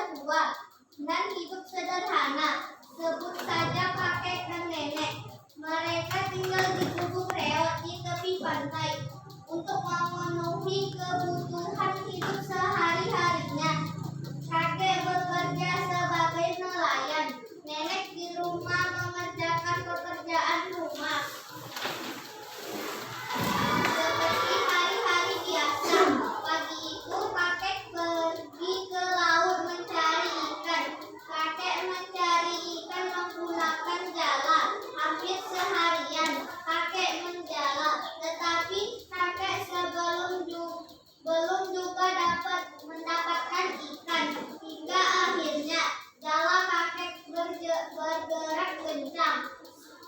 berdua dan hidup sederhana. Sebut saja kakek dan nenek. Mereka tinggal di gubuk reot di tepi pantai untuk memenuhi kebutuhan hidup sehari-harinya. Kakek bekerja sebagai nelayan. Nenek di rumah mengerjakan pekerjaan rumah. Seperti hari-hari biasa, pagi itu kakek pergi ke laut mencari ikan. Kakek mencari ikan menggunakan jala. Hampir seharian kakek menjala, tetapi kakek belum juga dapat mendapatkan ikan. Hingga akhirnya jala kakek bergerak kencang.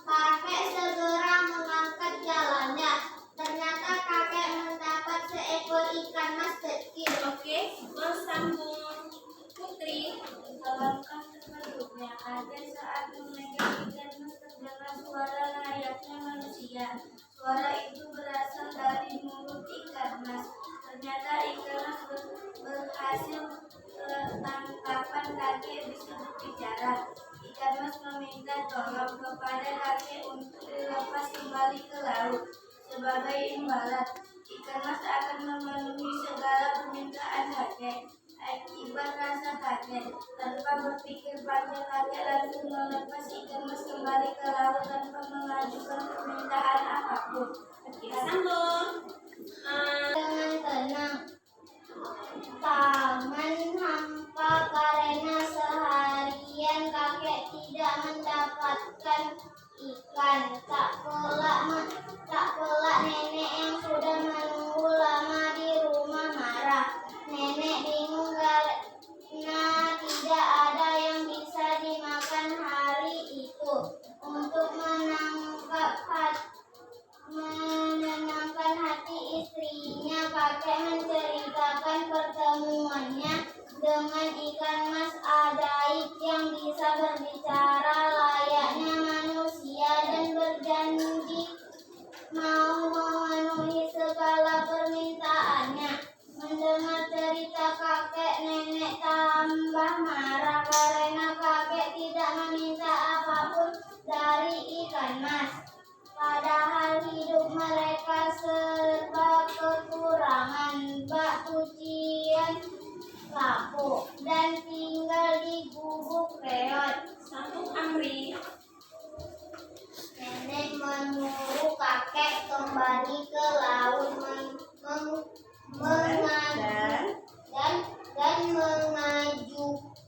Kakek segera mengangkat jalannya. Ternyata kakek mendapat seekor ikan mas kecil. Oke, bersambung. Putri, alangkah terkejutnya ada saat memegang ikan mas terdengar suara layaknya manusia. Suara itu berasal dari mulut ikan mas. Ternyata ikan mas berhasil tangkapan kakek bisa berbicara. Ikan mas meminta tolong kepada kakek untuk dilepas kembali ke laut. Sebagai imbalan, ikan mas akan memenuhi segala permintaan kakek. Akibat rasa kakek, tanpa berpikir panjang kakek langsung melepas ikan mas kembali ke laut tanpa mengajukan permintaan apapun. Oke, sambung. Dengan tenang, taman hampa karena seharian kakek tidak mendapatkan ikan. Tak pelak nenek yang sudah menunggu lama di rumah marah. Nenek bingung karena tidak ada yang bisa dimakan hari itu. Untuk menenangkan hati istrinya, kakek menceritakan pertemuannya dengan ikan mas ajaib yang bisa berbicara layaknya manusia dan berjanji mau memenuhi segala permintaannya. Mendengar cerita kakek, nenek tambah marah karena kakek tidak meminta apapun dari ikan mas. Padahal hidup mereka serba kekurangan, bak cucian lapuk, dan tinggal di gubuk reot. Sambung Amri. Nenek menyuruh kakek kembali ke laut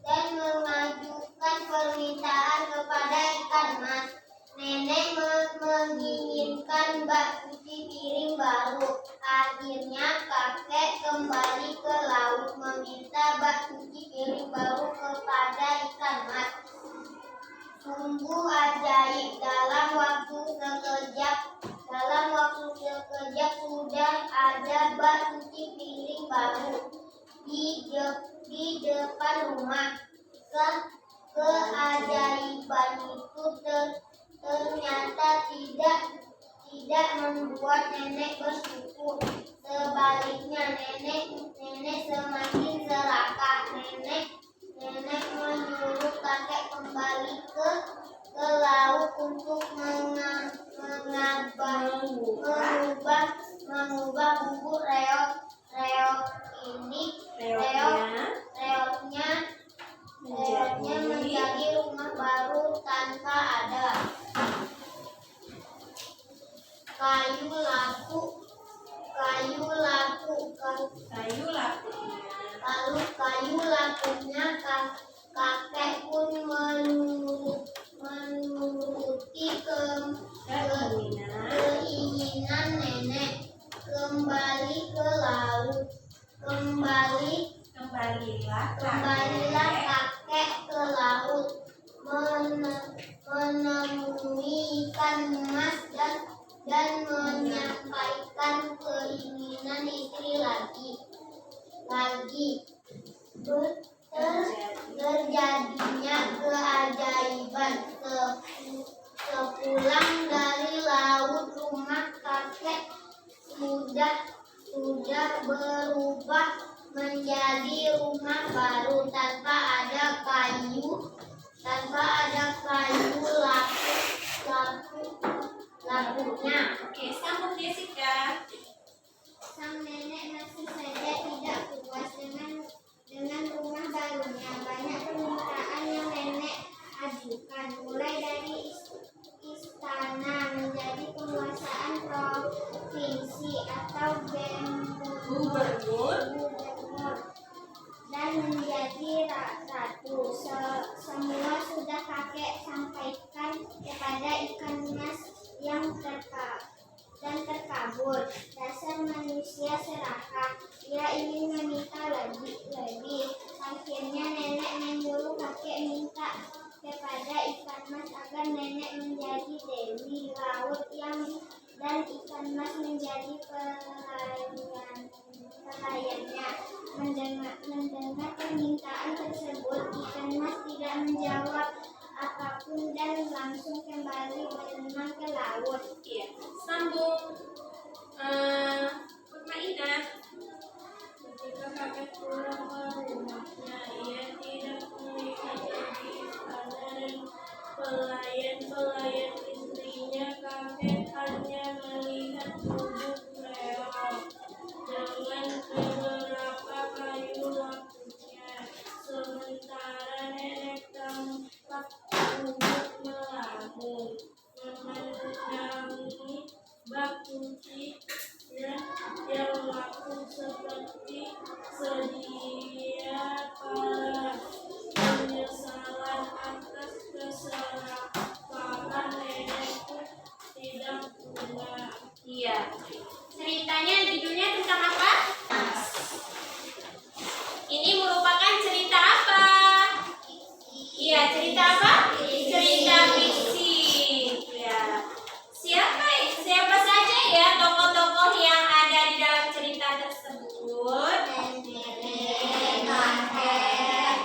dan mengajukan permintaan kepada ikan mas. Nenek menginginkan bak cuci piring baru. Akhirnya kakek kembali ke laut meminta bak cuci piring baru kepada ikan mas. Sungguh ajaib, dalam waktu sekejap sudah ada bak cuci piring baru di depan rumah. Keajaiban itu ternyata tidak membuat nenek bersyukur. Sebaliknya nenek semakin serakah. Nenek menyuruh kakek kembali ke laut untuk mengubah bubuk reotnya menjadi rumah baru tanpa ada kayu laku. Lalu kayu lakunya kakek pun menuruti keinginan nenek. Kembali ke laut. Kembalilah kakek ke laut menemui ikan mas dan menyampaikan keinginan istri lagi. Terjadinya keajaiban. Sepulang dari laut, rumah kakek sudah berubah menjadi rumah baru tanpa ada Jessica. Sang nenek masih saja tidak puas dengan rumah barunya. Banyak permintaan yang nenek ajukan, mulai dari istana menjadi penguasaan provinsi atau Gubernur. dan menjadi ratu. Semua sudah kakek sampaikan kepada ikan mas yang terkabur. Dasar manusia serakah, ia ingin meminta lebih. Akhirnya nenek menyuruh kakek minta kepada ikan mas agar nenek menjadi dewi laut dan ikan mas menjadi pelayannya. Mendengar permintaan tersebut, ikan mas tidak menjawab apapun dan langsung kembali berenang ke laut. Iya, sambung. Maidah. Ketika kakek pulang ke rumahnya, ia tidak melihat lagi istana dan pelayan istrinya. Kakek hanya melihat bubuk reog dengan beberapa kayu lampunya. Sementara nenek tampak duduk melamun, memandangi bak kunci yang laku seperti sedia kala. Penyesalan atas keserakahan nenekku tidak punah. Iya. Ceritanya judulnya tentang apa? Ini merupakan cerita apa? Iya, cerita apa? Cerita fiksi. Ya. Siapa saja ya tokoh-tokoh yang ada di dalam cerita tersebut? Nenek, kakek,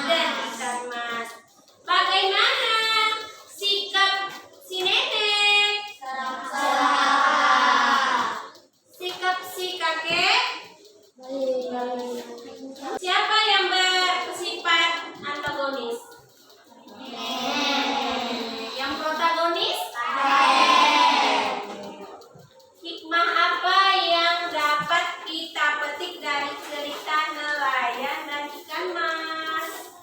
dan ikan mas. Bagaimana sikap si nenek? Sikap si kakek? Siapa yang bersifat antagonis? Yang protagonis? Hikmah apa yang dapat kita petik dari cerita nelayan dan ikan mas?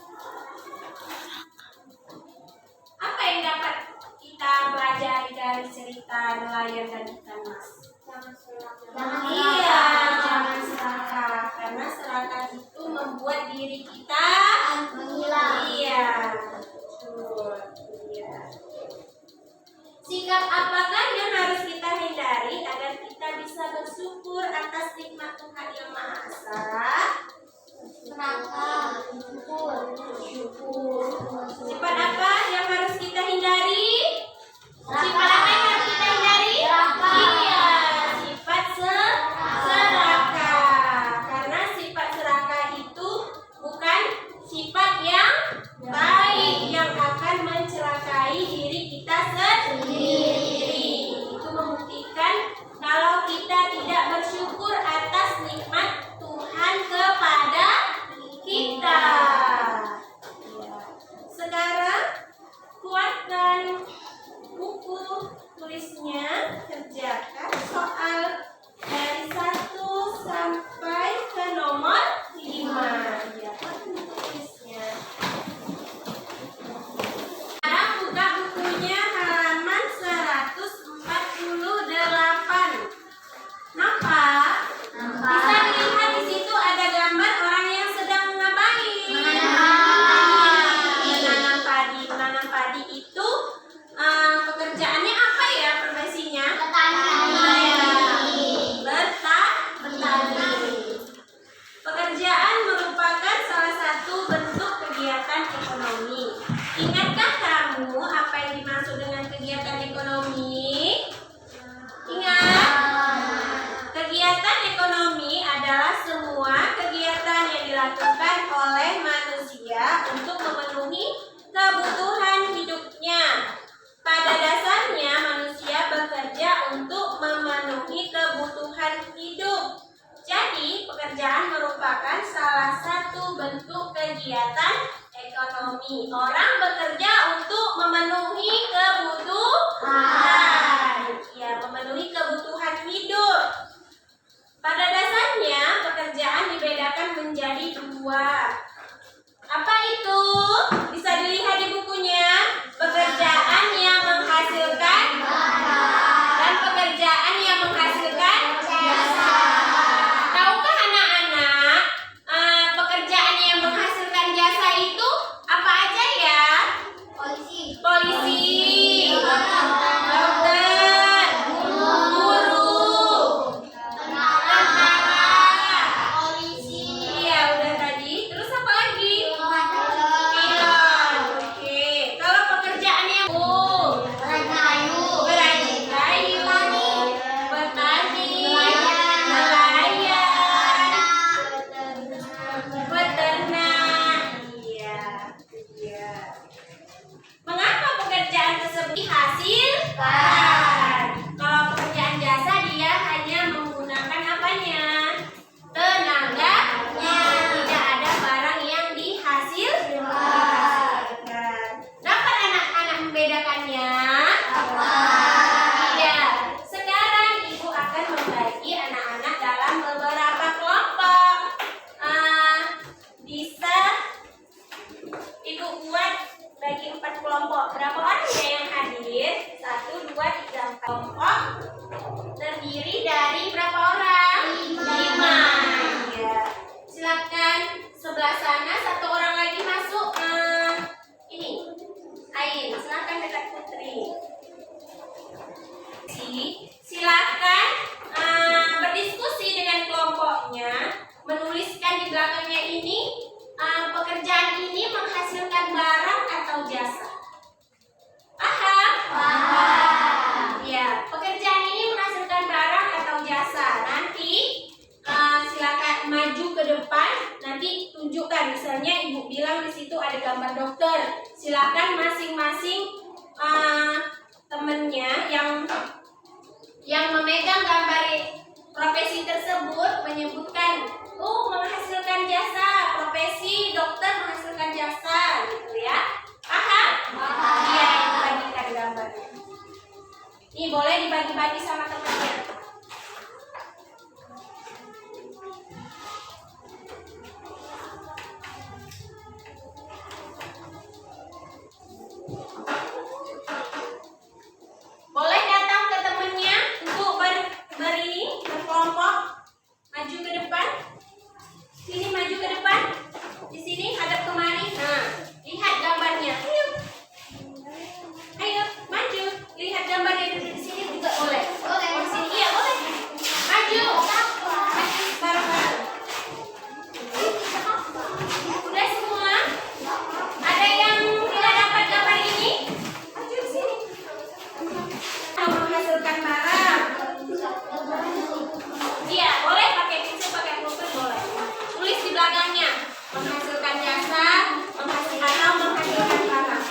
Apa yang dapat kita pelajari dari cerita nelayan dan ikan mas? Iya, jangan serakah. Karena serakah itu membuat diri kita Menghilang. Iya, betul. Iya. Sikap apakah yang harus kita hindari agar kita bisa bersyukur atas nikmat Tuhan Yang Maha Esa? Serakah, Bersyukur. Sifat apa yang harus kita hindari? Sifat apa yang harus kita hindari? Iya, sifat serakah. Karena sifat serakah itu bukan sifat yang baik yang akan mencelakai diri kita sendiri. Itu membuktikan kalau kita tidak bersyukur atas nikmat Tuhan kepada kita. Ya. Sekarang kuatkan buku tulisnya, kerjakan soal dari 1 sampai ke nomor 5. Ya, kuatkan buku tulisnya. Sekarang buka bukunya halaman 148. Nampak? Bisa dilihat di situ ada gambar orang yang sedang ngapain? Menanam padi. Menanam padi itu pekerjaannya apa ya profesinya? Bertani. Pekerjaan merupakan salah satu bentuk kegiatan ekonomi. Ingatkah kamu apa yang dimaksud dengan kegiatan ekonomi? Ingat? Kegiatan ekonomi adalah semua kegiatan yang dilakukan oleh manusia untuk memenuhi kebutuhan hidupnya. Pada dasarnya manusia bekerja untuk memenuhi kebutuhan hidup. Jadi, pekerjaan merupakan salah satu bentuk kegiatan ekonomi. Orang bekerja untuk memenuhi kebutuhan. Ya, memenuhi kebutuhan Kelompok terdiri dari berapa orang? 5. Ya. Silakan sebelah sana satu orang lagi masuk. Ini Ain, silakan dekat Putri. Silakan berdiskusi dengan kelompoknya, menuliskan di belakangnya ini pekerjaan ini menghasilkan barang atau jasa. Paham? Paham. Ya, pekerjaan ini menghasilkan barang atau jasa. Nanti silakan maju ke depan, nanti tunjukkan. Misalnya ibu bilang di situ ada gambar dokter. Silakan masing-masing temennya yang memegang gambar profesi tersebut menyebutkan, menghasilkan jasa, profesi dokter menghasilkan jasa, gitu ya. Paham? Paham. Iya, dibagikan gambarnya. Ini boleh dibagi-bagi sama temannya. Boleh datang ke temannya untuk berkelompok, maju ke depan. Sini maju ke depan. Di sini hadap kemari. Nah, lihat gambarnya. Ayo, maju. Lihat gambarnya di sini juga boleh. Boleh. Di sini iya boleh. Maju. Bareng-bareng. Udah semua? Ada yang tidak dapat gambar ini? Maju ke sini. Menghasilkan barang. Iya, boleh pakai pensil, pakai pulpen boleh. Tulis di belakangnya menghasilkan jasa, menghasilkan barang.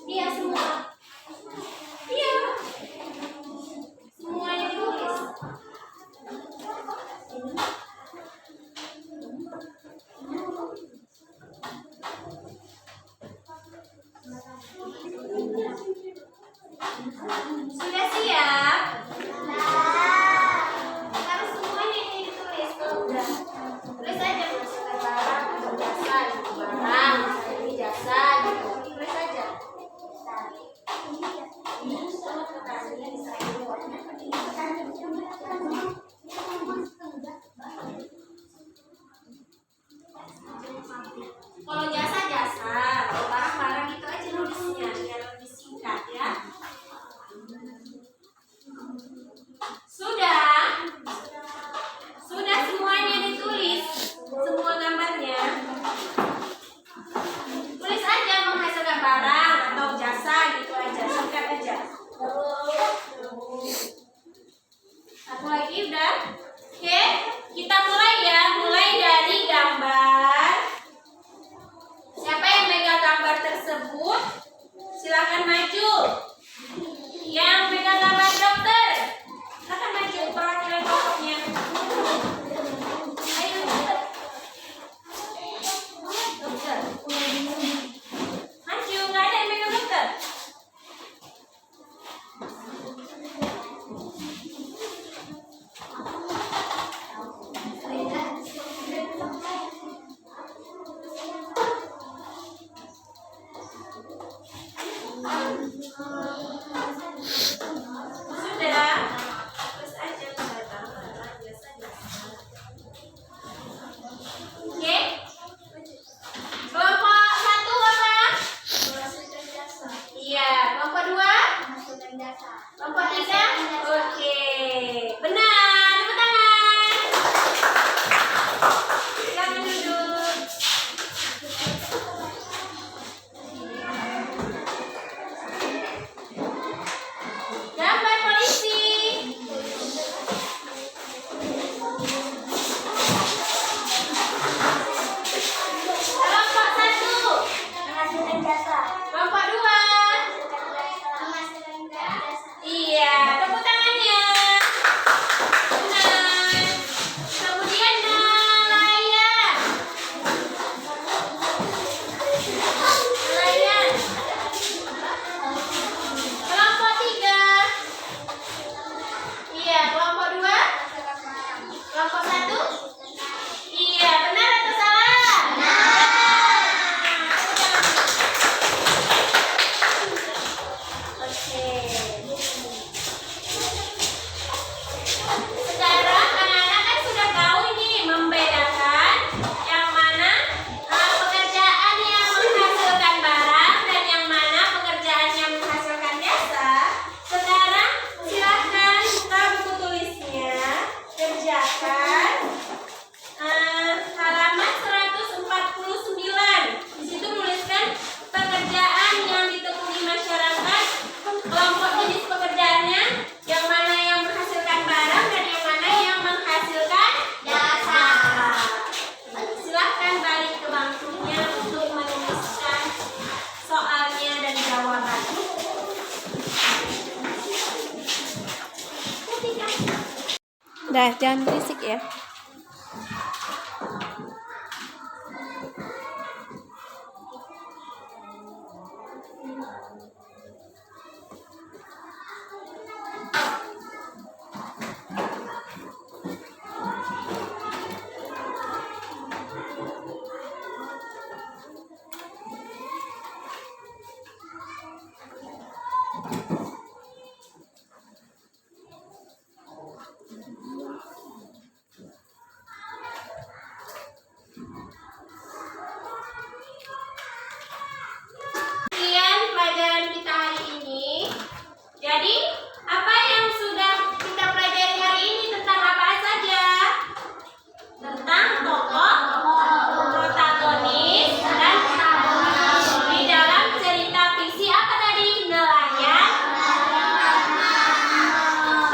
Iya semua. Iya. Semuanya ditulis. Sudah siap? Harus semuanya ini ditulis. Udah. Tulis aja menghasilkan barang atau jasa, barang, ini jasa, gitu. Tulis aja. Kalau jasa, kalau barang-barang itu aja nulisnya biar lebih singkat ya. Sudah semuanya ditulis, semua gambarnya. Tulis aja menghasilkan barang atau jasa gitu aja, singkat aja. Satu lagi udah. Oke, kita mulai ya. Mulai dari gambar. Siapa yang megang gambar tersebut? tersebut, silakan maju. Yang pegang gambar dokter, silakan maju perwakilan kelompoknya. Ayo dokter. Dokter. Maju, nggak ada yang pegang dokter. Sudah, terus aja biasa. Oke. Kelompok 1 apa? Iya, kelompok 2? Kelompok 3? Oke. Benar, tepuk tangan. Silakan duduk. Gambar polisi. Kelompok 1. Kelompok 2. Iya, tepuk tangannya. Benar. Kemudian nelayan. Nelayan. Kelompok 3. Iya, kelompok 2. Kelompok 1. Iya, benar atau salah? Oke. Sekarang anak-anak kan sudah tahu ini membedakan yang mana pekerjaan yang menghasilkan barang dan yang mana pekerjaan yang menghasilkan jasa. Sekarang silakan buka buku tulisnya, kerjakan halaman 149. Di situ tuliskan pekerjaan yang ditekuni masyarakat, kelompok jenis pekerjaannya, yang mana yang menghasilkan barang dan yang mana yang menghasilkan jasa. Silahkan balik ke bangkunya untuk menuliskan soalnya dan jawaban. Dah, jangan berisik ya. Sekian pelajaran kita hari ini. Jadi, apa yang sudah kita pelajari hari ini tentang apa saja? Tentang tokoh, protagonis, dan di dalam cerita puisi apa tadi? Nelayan.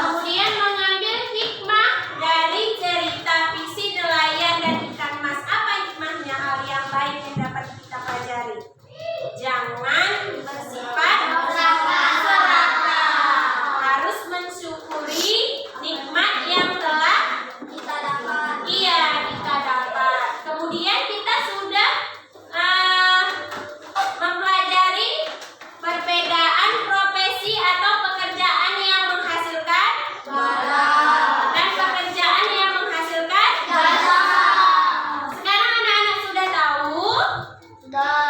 Kemudian mengambil hikmah dari cerita puisi nelayan dan ikan mas. Apa hikmahnya? Hal yang baik yang dapat kita pelajari. Jangan bersifat serakah. Harus mensyukuri nikmat yang telah kita dapat. Iya, kita dapat. Kemudian kita sudah mempelajari perbedaan profesi atau pekerjaan yang menghasilkan barang dan pekerjaan yang menghasilkan jasa. Sekarang anak-anak sudah tahu? Sudah.